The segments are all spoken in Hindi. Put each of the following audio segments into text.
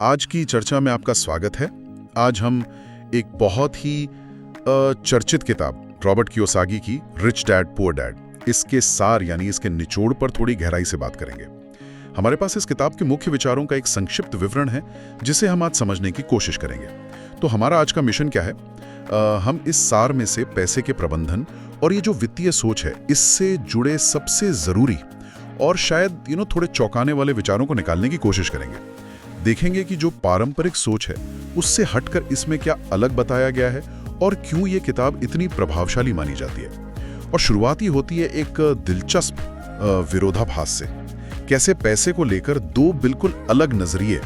आज की चर्चा में आपका स्वागत है। आज हम एक बहुत ही चर्चित किताब रॉबर्ट कियोसाकी की रिच डैड पुअर डैड इसके सार यानी इसके निचोड़ पर थोड़ी गहराई से बात करेंगे। हमारे पास इस किताब के मुख्य विचारों का एक संक्षिप्त विवरण है जिसे हम आज समझने की कोशिश करेंगे। तो हमारा आज का मिशन क्या है? हम इस सार में से पैसे के प्रबंधन और ये जो वित्तीय सोच है इससे जुड़े सबसे जरूरी और शायद थोड़े चौंकाने वाले विचारों को निकालने की कोशिश करेंगे। देखेंगे कि जो पारंपरिक सोच है उससे हटकर इसमें क्या अलग बताया गया है और क्यों ये किताब इतनी प्रभावशाली मानी जाती है। और शुरुआत ही होती है एक दिलचस्प विरोधाभास से। कैसे पैसे को लेकर दो बिल्कुल अलग नजरिए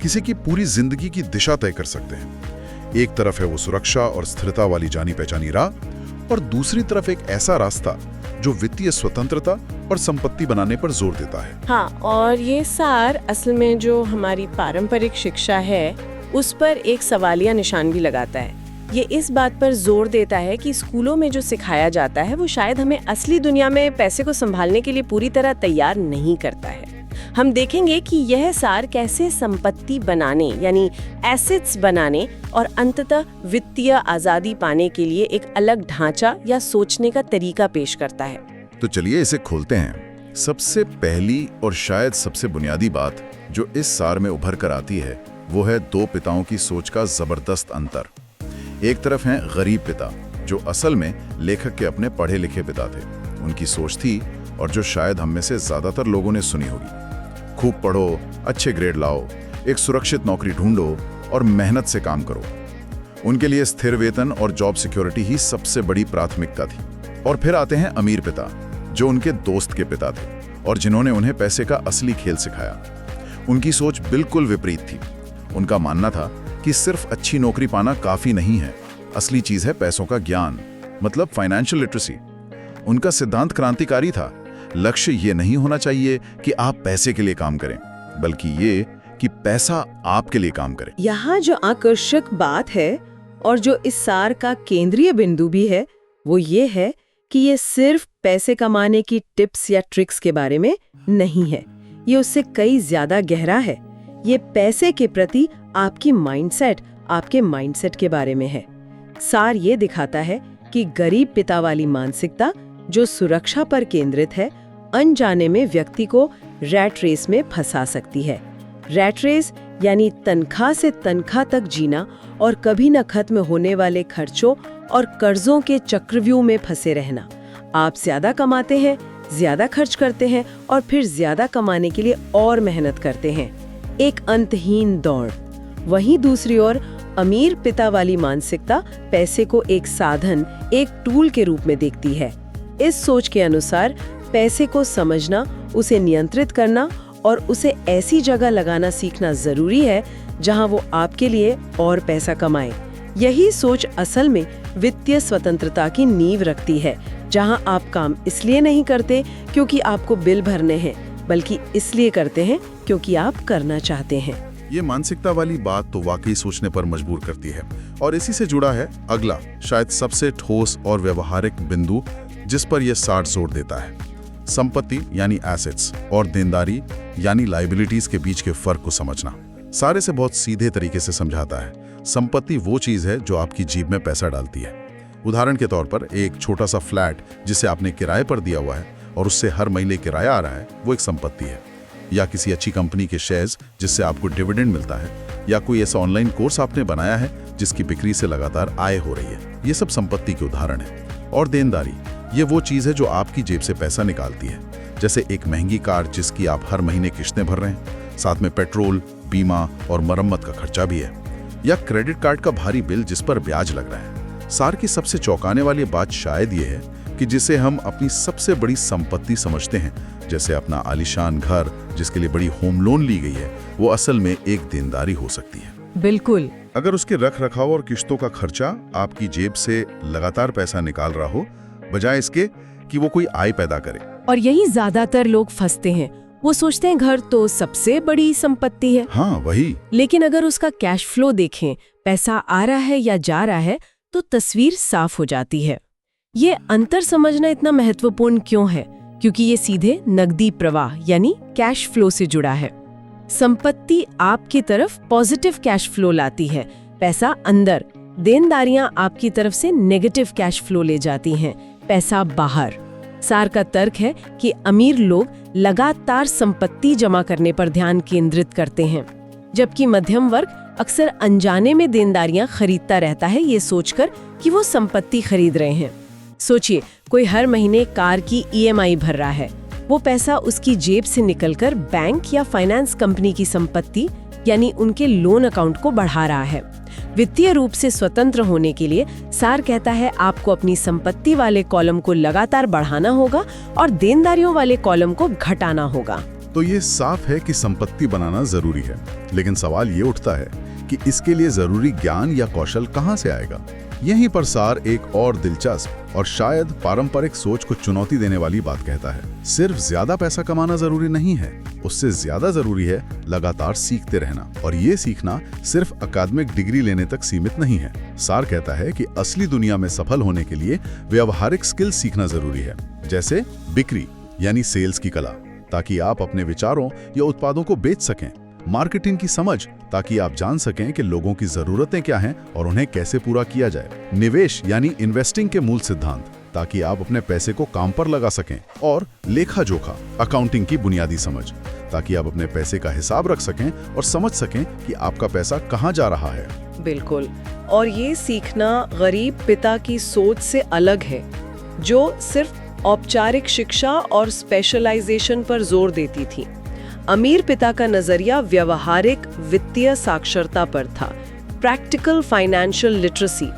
किसी की पूरी जिंदगी की दिशा तय कर सकते हैं। एक तरफ है वो सुरक्षा और स्थिरता वाली जानी पहचानी राह और दूसरी तरफ एक ऐसा रास्ता जो वित्तीय स्वतंत्रता और संपत्ति बनाने पर जोर देता है। हाँ, और ये सार असल में जो हमारी पारंपरिक शिक्षा है उस पर एक सवालिया निशान भी लगाता है। ये इस बात पर जोर देता है कि स्कूलों में जो सिखाया जाता है वो शायद हमें असली दुनिया में पैसे को संभालने के लिए पूरी तरह तैयार नहीं करता है। हम देखेंगे कि यह सार कैसे संपत्ति बनाने यानी एसेट्स बनाने और अंततः वित्तीय आजादी पाने के लिए एक अलग ढांचा या सोचने का तरीका पेश करता है। तो चलिए इसे खोलते हैं। सबसे पहली और शायद सबसे बुनियादी बात जो इस सार में उभर कर आती है वो है दो पिताओं की सोच का जबरदस्त अंतर। एक तरफ हैं गरीब पिता जो असल में लेखक के अपने पढ़े लिखे पिता थे। उनकी सोच थी और जो शायद हम में से ज्यादातर लोगों ने सुनी होगी, खूब पढ़ो, अच्छे ग्रेड लाओ, एक सुरक्षित नौकरी ढूंढो और मेहनत से काम करो। उनके लिए स्थिर वेतन और जॉब सिक्योरिटी ही सबसे बड़ी प्राथमिकता थी। और फिर आते हैं अमीर पिता जो उनके दोस्त के पिता थे और जिन्होंने उन्हें पैसे का असली खेल सिखाया। उनकी सोच बिल्कुल विपरीत थी। उनका मानना था कि सिर्फ अच्छी नौकरी पाना काफी नहीं है, असली चीज है पैसों का ज्ञान, मतलब फाइनेंशियल लिटरेसी। उनका सिद्धांत क्रांतिकारी था। लक्ष्य ये नहीं होना चाहिए कि आप पैसे के लिए काम करें, बल्कि ये कि पैसा आपके लिए काम करे। यहाँ जो आकर्षक बात है और जो इस सार का केंद्रीय बिंदु भी है वो ये है कि ये सिर्फ पैसे कमाने की टिप्स या ट्रिक्स के बारे में नहीं है। ये उससे कई ज्यादा गहरा है। ये पैसे के प्रति आपकी माइंडसेट, आपके माइंडसेट के बारे में है। सार ये दिखाता है कि गरीब पिता वाली मानसिकता जो सुरक्षा पर केंद्रित है, अनजाने में व्यक्ति को रैट रेस में फंसा सकती है। रैट रेस यानी तनख्वाह से तनख्वाह तक जीना और कभी न खत्म होने वाले खर्चों और कर्जों के चक्रव्यूह में फंसे रहना। आप ज्यादा कमाते हैं, ज्यादा खर्च करते हैं और फिर ज्यादा कमाने के लिए और मेहनत करते हैं। एक अंतहीन दौड़। वहीं दूसरी ओर अमीर पिता वाली मानसिकता पैसे को एक साधन, एक टूल के रूप में देखती है। इस सोच के अनुसार पैसे को समझना, उसे नियंत्रित करना और उसे ऐसी जगह लगाना सीखना जरूरी है जहां वो आपके लिए और पैसा कमाए। यही सोच असल में वित्तीय स्वतंत्रता की नींव रखती है, जहां आप काम इसलिए नहीं करते क्योंकि आपको बिल भरने हैं, बल्कि इसलिए करते हैं क्योंकि आप करना चाहते हैं। ये मानसिकता वाली बात तो वाकई सोचने पर मजबूर करती है। और इसी से जुड़ा है अगला, शायद सबसे ठोस और व्यवहारिक बिंदु जिस पर यह सार जोर देता है। संपत्ति यानी एसेट्स और देनदारी यानी लायबिलिटीज के बीच के फर्क को समझना। सारे से बहुत सीधे तरीके से समझाता है। संपत्ति वो चीज है जो आपकी जेब में पैसा डालती है। उदाहरण के तौर पर एक छोटा सा फ्लैट जिसे आपने किराए पर दिया हुआ है और उससे हर महीने किराया आ रहा है, वो एक संपत्ति है। या किसी अच्छी कंपनी के शेयर्स जिससे आपको डिविडेंड मिलता है, या कोई ऐसा ऑनलाइन कोर्स आपने बनाया है जिसकी बिक्री से लगातार आय हो रही है। ये सब संपत्ति के उदाहरण है। और देनदारी ये वो चीज है जो आपकी जेब से पैसा निकालती है, जैसे एक महंगी कार जिसकी आप हर महीने किश्तें भर रहे हैं, साथ में पेट्रोल, बीमा और मरम्मत का खर्चा भी है। या क्रेडिट कार्ड का भारी बिल जिस पर ब्याज लग रहा है। सार की सबसे चौंकाने वाली बात शायद ये है कि जिसे हम अपनी सबसे बड़ी संपत्ति समझते हैं, जैसे अपना आलीशान घर जिसके लिए बड़ी होम लोन ली गई है, वो असल में एक देनदारी हो सकती है। बिल्कुल। अगर उसके रख रखाव और किश्तों का खर्चा आपकी जेब से लगातार पैसा निकाल रहा हो, बजाय इसके कि वो कोई आय पैदा करे। और यही ज्यादातर लोग फंसते हैं। वो सोचते हैं घर तो सबसे बड़ी संपत्ति है। हाँ, वही। लेकिन अगर उसका कैश फ्लो देखें, पैसा आ रहा है या जा रहा है, तो तस्वीर साफ हो जाती है। ये अंतर समझना इतना महत्वपूर्ण क्यों है? क्योंकि ये सीधे नकदी प्रवाह यानी कैश फ्लो से जुड़ा है। संपत्ति आपकी तरफ पॉजिटिव कैश फ्लो लाती है, पैसा अंदर। देनदारियां आपकी तरफ से नेगेटिव कैश फ्लो ले जाती हैं, पैसा बाहर। सार का तर्क है कि अमीर लोग लगातार संपत्ति जमा करने पर ध्यान केंद्रित करते हैं, जबकि मध्यम वर्ग अक्सर अनजाने में देनदारियां खरीदता रहता है, ये सोचकर कि वो संपत्ति खरीद रहे हैं। सोचिए, कोई हर महीने कार की EMI भर रहा है। वो पैसा उसकी जेब से निकलकर बैंक या फाइनेंस कंपनी की संपत्ति यानी उनके लोन अकाउंट को बढ़ा रहा है। वित्तीय रूप से स्वतंत्र होने के लिए सार कहता है आपको अपनी संपत्ति वाले कॉलम को लगातार बढ़ाना होगा और देनदारियों वाले कॉलम को घटाना होगा। तो ये साफ है कि संपत्ति बनाना जरूरी है, लेकिन सवाल ये उठता है कि इसके लिए जरूरी ज्ञान या कौशल कहाँ से आएगा। यहीं पर सार एक और दिलचस्प और शायद पारंपरिक सोच को चुनौती देने वाली बात कहता है। सिर्फ ज्यादा पैसा कमाना जरूरी नहीं है, उससे ज्यादा जरूरी है लगातार सीखते रहना। और ये सीखना सिर्फ अकादमिक डिग्री लेने तक सीमित नहीं है। सार कहता है कि असली दुनिया में सफल होने के लिए व्यावहारिक स्किल सीखना जरूरी है, जैसे बिक्री यानी सेल्स की कला, ताकि आप अपने विचारों या उत्पादों को बेच सकें। मार्केटिंग की समझ, ताकि आप जान सकें कि लोगों की जरूरतें क्या हैं और उन्हें कैसे पूरा किया जाए। निवेश यानी इन्वेस्टिंग के मूल सिद्धांत, ताकि आप अपने पैसे को काम पर लगा सकें। और लेखा जोखा, अकाउंटिंग की बुनियादी समझ, ताकि आप अपने पैसे का हिसाब रख सकें और समझ सकें कि आपका पैसा कहाँ जा रहा है। बिल्कुल। और ये सीखना गरीब पिता की सोच से अलग है, जो सिर्फ औपचारिक शिक्षा और स्पेशलाइजेशन पर जोर देती थी। अमीर पिता का नजरिया व्यवहारिक वित्तीय साक्षरता पर था, प्रैक्टिकल फाइनेंशियल लिटरेसी।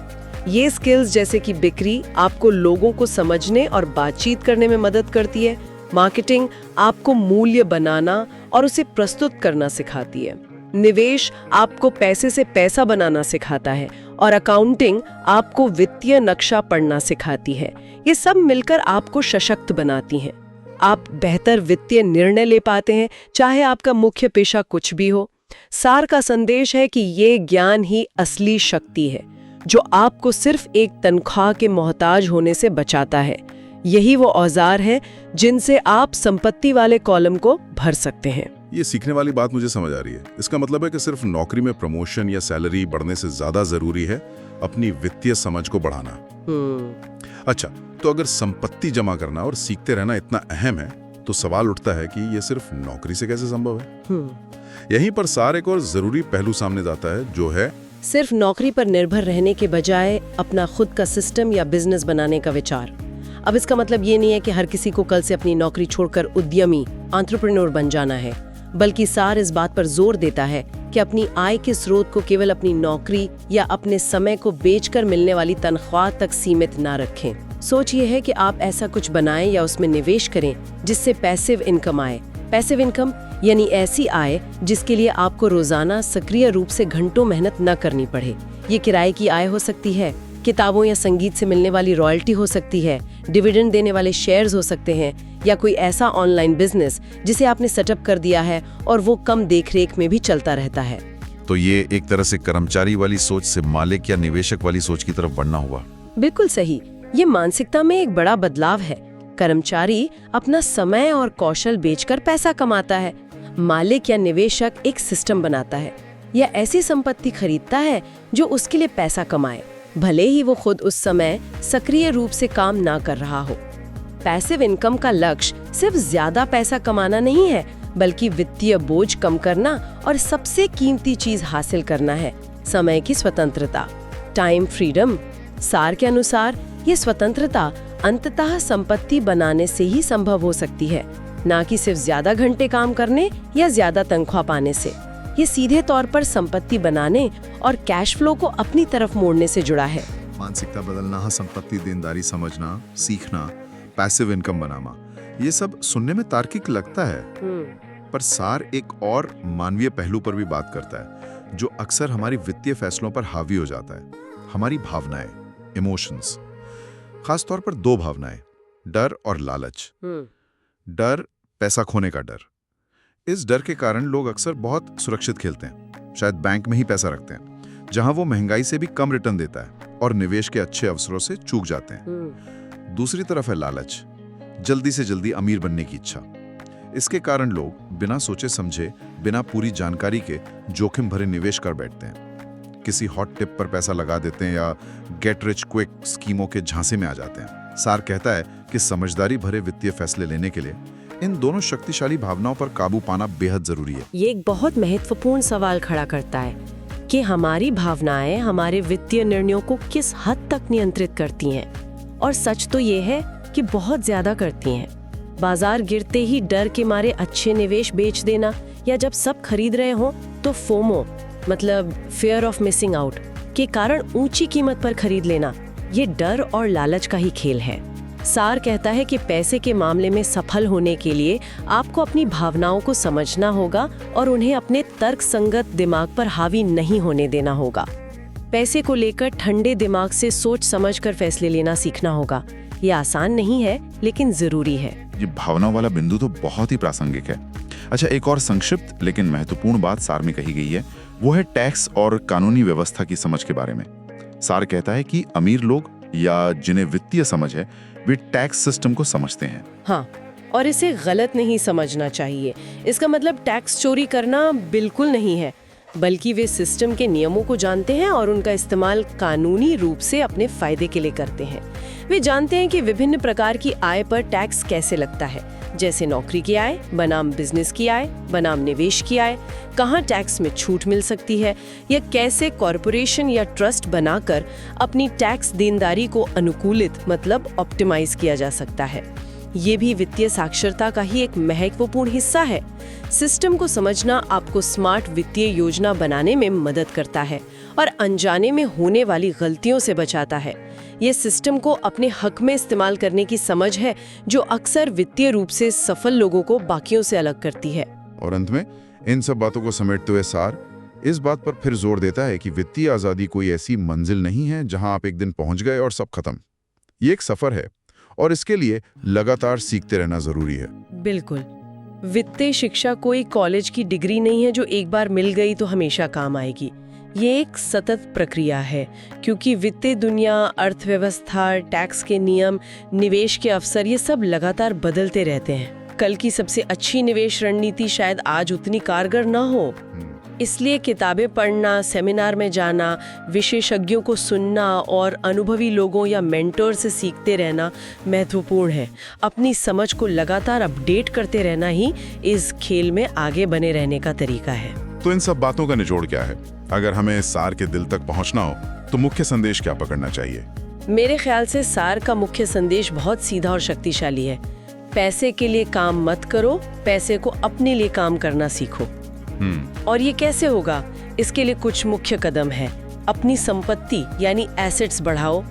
ये स्किल्स जैसे कि बिक्री आपको लोगों को समझने और बातचीत करने में मदद करती है। मार्केटिंग आपको मूल्य बनाना और उसे प्रस्तुत करना सिखाती है। निवेश आपको पैसे से पैसा बनाना सिखाता है और अकाउंटिंग आपको वित्तीय नक्शा पढ़ना सिखाती है। ये सब मिलकर आपको सशक्त बनाती हैं। आप बेहतर वित्तीय निर्णय ले पाते हैं, चाहे आपका मुख्य पेशा कुछ भी हो। सार का संदेश है कि ये ज्ञान ही असली शक्ति है, जो आपको सिर्फ एक तनख्वाह के मोहताज होने से बचाता है। यही वो औजार है जिनसे आप संपत्ति वाले कॉलम को भर सकते हैं। ये सीखने वाली बात मुझे समझ आ रही है। इसका मतलब है कि सिर्फ नौकरी में प्रमोशन या सैलरी बढ़ने से ज्यादा जरूरी है अपनी वित्तीय समझ को बढ़ाना। अच्छा, तो अगर संपत्ति जमा करना और सीखते रहना इतना अहम है, तो सवाल उठता है कि ये सिर्फ नौकरी से कैसे संभव है। यहीं पर सार एक और जरूरी पहलू सामने आता है, जो है सिर्फ नौकरी पर निर्भर रहने के बजाय अपना खुद का सिस्टम या बिजनेस बनाने का विचार। अब इसका मतलब ये नहीं है कि हर किसी को कल से अपनी नौकरी छोड़कर उद्यमी एंटरप्रेन्योर बन जाना है, बल्कि सार इस बात पर जोर देता है कि अपनी आय के स्रोत को केवल अपनी नौकरी या अपने समय को बेचकर मिलने वाली तनख्वाह तक सीमित ना रखें। सोच ये है कि आप ऐसा कुछ बनाएं या उसमें निवेश करें जिससे पैसिव इनकम आए। पैसिव इनकम यानी ऐसी आय जिसके लिए आपको रोजाना सक्रिय रूप से घंटों मेहनत न करनी पड़े। ये किराए की आय हो सकती है, किताबों या संगीत से मिलने वाली रॉयल्टी हो सकती है, डिविडेंड देने वाले शेयर्स हो सकते हैं, या कोई ऐसा ऑनलाइन बिजनेस जिसे आपने सेटअप कर दिया है और वो कम देखरेख में भी चलता रहता है। तो ये एक तरह से कर्मचारी वाली सोच से मालिक या निवेशक वाली सोच की तरफ बढ़ना हुआ। बिल्कुल सही। ये मानसिकता में एक बड़ा बदलाव है। कर्मचारी अपना समय और कौशल बेचकर पैसा कमाता है, मालिक या निवेशक एक सिस्टम बनाता है या ऐसी संपत्ति खरीदता है जो उसके लिए पैसा कमाए, भले ही वो खुद उस समय सक्रिय रूप से काम ना कर रहा हो। पैसिव इनकम का लक्ष्य सिर्फ ज्यादा पैसा कमाना नहीं है, बल्कि वित्तीय बोझ कम करना और सबसे कीमती चीज हासिल करना है, समय की स्वतंत्रता, टाइम फ्रीडम। सार के अनुसार ये स्वतंत्रता अंततः संपत्ति बनाने से ही संभव हो सकती है, ना कि सिर्फ ज्यादा घंटे काम करने या ज्यादा तनख्वाह पाने से। ये सीधे तौर पर संपत्ति बनाने और कैश फ्लो को अपनी तरफ मोड़ने से जुड़ा है। मानसिकता बदलना, संपत्ति देनदारी समझना, सीखना, पैसिव इनकम बनाना, ये सब सुनने में तार्किक लगता है, पर सार एक और मानवीय पहलू पर भी बात करता है, जो अक्सर हमारी वित्तीय फैसलों पर हावी हो जाता है। हमारी भावनाएं, इमोशंस, खासतौर पर दो भावनाएं, डर और लालच। डर, पैसा खोने का डर। इस डर के कारण लोग अक्सर बहुत सुरक्षित खेलते हैं, शायद बैंक में ही पैसा रखते हैं, जहां वो महंगाई से भी कम रिटर्न देता है, और निवेश के अच्छे अवसरों से चूक जाते हैं। दूसरी तरफ है लालच, जल्दी से जल्दी अमीर बनने की इच्छा। इसके कारण लोग बिना सोचे समझे बिना पूरी जानकारी के जोखिम भरे निवेश कर बैठते हैं। किसी हॉट टिप पर पैसा लगा देते हैं या गेट रिच क्विक स्कीमों के झांसे में आ जाते हैं। सार कहता है कि समझदारी भरे वित्तीय फैसले लेने के लिए इन दोनों शक्तिशाली भावनाओं पर काबू पाना बेहद जरूरी है। ये एक बहुत महत्वपूर्ण सवाल खड़ा करता है कि हमारी भावनाएं हमारे वित्तीय निर्णयों को किस हद तक नियंत्रित करती हैं। और सच तो ये है कि बहुत ज्यादा करती हैं। बाजार गिरते ही डर के मारे अच्छे निवेश बेच देना, या जब सब खरीद रहे हों तो फोमो मतलब फियर ऑफ मिसिंग आउट के कारण ऊंची कीमत पर खरीद लेना, ये डर और लालच का ही खेल है। सार कहता है कि पैसे के मामले में सफल होने के लिए आपको अपनी भावनाओं को समझना होगा और उन्हें अपने तर्कसंगत दिमाग पर हावी नहीं होने देना होगा। पैसे को लेकर ठंडे दिमाग से सोच समझकर फैसले लेना सीखना होगा। ये आसान नहीं है, लेकिन जरूरी है। ये भावना वाला बिंदु तो बहुत ही प्रासंगिक है। अच्छा, एक और संक्षिप्त लेकिन महत्वपूर्ण बात सार में कही गई है, वो है टैक्स और कानूनी व्यवस्था की समझ के बारे में। सार कहता है कि अमीर लोग या जिन्हें वित्तीय समझ है वे टैक्स सिस्टम को समझते हैं। हाँ, और इसे गलत नहीं समझना चाहिए। इसका मतलब टैक्स चोरी करना बिल्कुल नहीं है, बल्कि वे सिस्टम के नियमों को जानते हैं और उनका इस्तेमाल कानूनी रूप से अपने फायदे के लिए करते हैं। वे जानते हैं कि विभिन्न प्रकार की आय पर टैक्स कैसे लगता है, जैसे नौकरी की आय बनाम बिजनेस की आय बनाम निवेश की आय, कहाँ टैक्स में छूट मिल सकती है, या कैसे कॉरपोरेशन या ट्रस्ट बनाकर अपनी टैक्स देनदारी को अनुकूलित मतलब ऑप्टिमाइज किया जा सकता है। ये भी वित्तीय साक्षरता का ही एक महत्वपूर्ण हिस्सा है। सिस्टम को समझना आपको स्मार्ट वित्तीय योजना बनाने में मदद करता है और अनजाने में होने वाली गलतियों से बचाता है। ये सिस्टम को अपने हक में इस्तेमाल करने की समझ है जो अक्सर वित्तीय रूप से सफल लोगों को बाकियों से अलग करती है। और अंत में इन सब बातों को समेटते हुए सार इस बात पर फिर जोर देता है कि वित्तीय आज़ादी कोई ऐसी मंजिल नहीं है जहां आप एक दिन पहुंच गए और सब खत्म। ये एक सफर है और इसके लिए लगातार सीखते रहना जरूरी है। बिल्कुल, वित्तीय शिक्षा कोई कॉलेज की डिग्री नहीं है जो एक बार मिल गई तो हमेशा काम आएगी। ये एक सतत प्रक्रिया है, क्योंकि वित्तीय दुनिया, अर्थव्यवस्था, टैक्स के नियम, निवेश के अवसर, ये सब लगातार बदलते रहते हैं। कल की सबसे अच्छी निवेश रणनीति शायद आज उतनी कारगर ना हो। इसलिए किताबें पढ़ना, सेमिनार में जाना, विशेषज्ञों को सुनना और अनुभवी लोगों या मेंटर से सीखते रहना महत्वपूर्ण है। अपनी समझ को लगातार अपडेट करते रहना ही इस खेल में आगे बने रहने का तरीका है। तो इन सब बातों का निचोड़ क्या है? अगर हमें सार के दिल तक पहुंचना हो तो मुख्य संदेश क्या पकड़ना चाहिए? मेरे ख्याल से सार का मुख्य संदेश बहुत सीधा और शक्तिशाली है। पैसे के लिए काम मत करो, पैसे को अपने लिए काम करना सीखो। और ये कैसे होगा? इसके लिए कुछ मुख्य कदम है। अपनी संपत्ति यानी एसेट्स बढ़ाओ,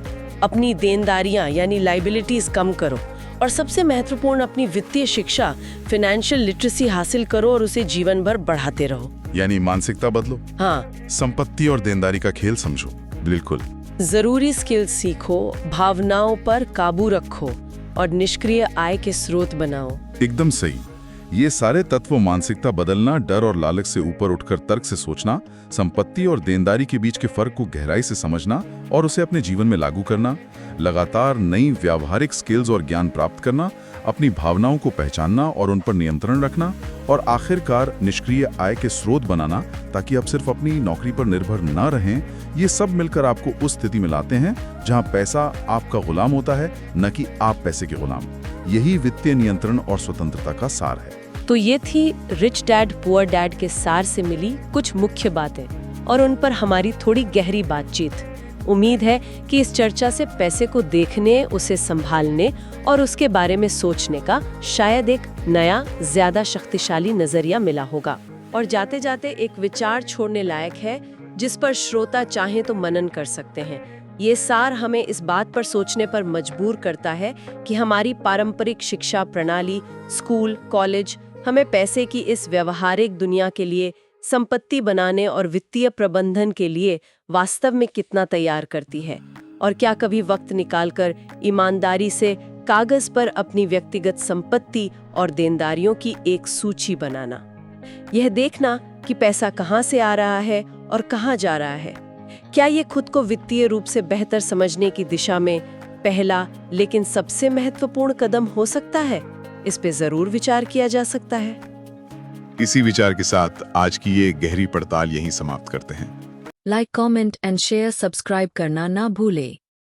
अपनी देनदारियां यानी लाइबिलिटीज कम करो, और सबसे महत्वपूर्ण अपनी वित्तीय शिक्षा, फाइनेंशियल लिटरेसी हासिल करो और उसे जीवन भर बढ़ाते रहो। यानी मानसिकता बदलो। हाँ, संपत्ति और देनदारी का खेल समझो। बिल्कुल। जरूरी स्किल्स सीखो, भावनाओं पर काबू रखो और निष्क्रिय आय के स्रोत बनाओ। एकदम सही। ये सारे तत्व, मानसिकता बदलना, डर और लालच से ऊपर उठकर तर्क से सोचना, संपत्ति और देनदारी के बीच के फर्क को गहराई से समझना और उसे अपने जीवन में लागू करना, लगातार नई व्यावहारिक स्किल्स और ज्ञान प्राप्त करना, अपनी भावनाओं को पहचानना और उन पर नियंत्रण रखना, और आखिरकार निष्क्रिय आय के स्रोत बनाना ताकि आप सिर्फ अपनी नौकरी पर निर्भर न रहें, ये सब मिलकर आपको उस स्थिति में लाते हैं जहां पैसा आपका गुलाम होता है, न कि आप पैसे के गुलाम। यही वित्तीय नियंत्रण और स्वतंत्रता का सार है। तो ये थी रिच डैड पुअर डैड के सार से मिली कुछ मुख्य बातें और उन पर हमारी थोड़ी गहरी बातचीत। उम्मीद है कि इस चर्चा से पैसे को देखने, उसे संभालने और उसके बारे में सोचने का शायद एक नया, ज्यादा शक्तिशाली नजरिया मिला होगा। और जाते जाते एक विचार छोड़ने लायक है जिस पर श्रोता चाहें तो मनन कर सकते हैं। ये सार हमें इस बात पर सोचने पर मजबूर करता है कि हमारी पारंपरिक शिक्षा प्रणाली, स्कूल, कॉलेज हमें पैसे की इस व्यवहारिक दुनिया के लिए, संपत्ति बनाने और वित्तीय प्रबंधन के लिए वास्तव में कितना तैयार करती है, और क्या कभी वक्त निकालकर ईमानदारी से कागज पर अपनी व्यक्तिगत संपत्ति और देनदारियों की एक सूची बनाना, यह देखना कि पैसा कहाँ से आ रहा है और कहाँ जा रहा है। क्या ये खुद को वित्तीय रूप से बेहतर समझने की दिशा में पहला लेकिन सबसे महत्वपूर्ण कदम हो सकता है? इस पे जरूर विचार किया जा सकता है। इसी विचार के साथ आज की ये गहरी पड़ताल यहीं समाप्त करते हैं। Like, comment and share, subscribe करना ना भूले।